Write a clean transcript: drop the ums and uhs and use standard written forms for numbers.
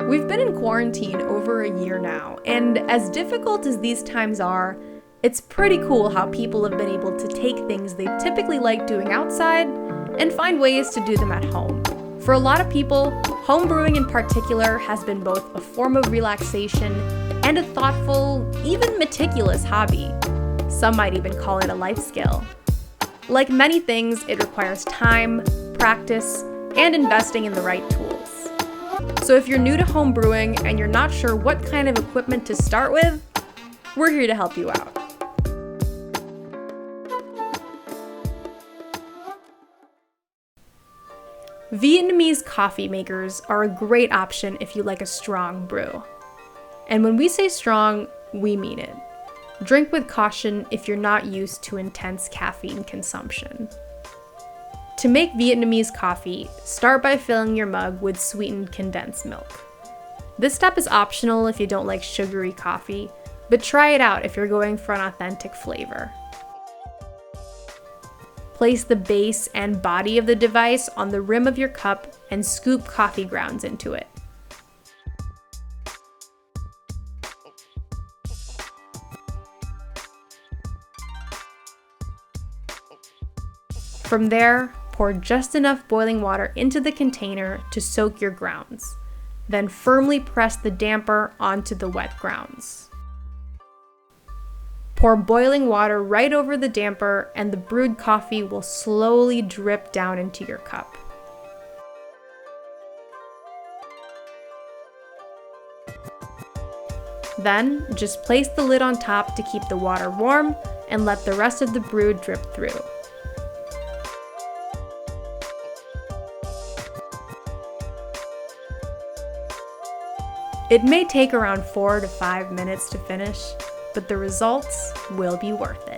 We've been in quarantine over a year now, and as difficult as these times are, it's pretty cool how people have been able to take things they typically like doing outside and find ways to do them at home. For a lot of people, home brewing in particular has been both a form of relaxation and a thoughtful, even meticulous hobby. Some might even call it a life skill. Like many things, it requires time, practice, and investing in the right tools. So if you're new to home brewing and you're not sure what kind of equipment to start with, we're here to help you out. Vietnamese coffee makers are a great option if you like a strong brew. And when we say strong, we mean it. Drink with caution if you're not used to intense caffeine consumption. To make Vietnamese coffee, start by filling your mug with sweetened condensed milk. This step is optional if you don't like sugary coffee, but try it out if you're going for an authentic flavor. Place the base and body of the device on the rim of your cup and scoop coffee grounds into it. From there, pour just enough boiling water into the container to soak your grounds. Then firmly press the damper onto the wet grounds. Pour boiling water right over the damper and the brewed coffee will slowly drip down into your cup. Then, just place the lid on top to keep the water warm and let the rest of the brew drip through. It may take around 4 to 5 minutes to finish, but the results will be worth it.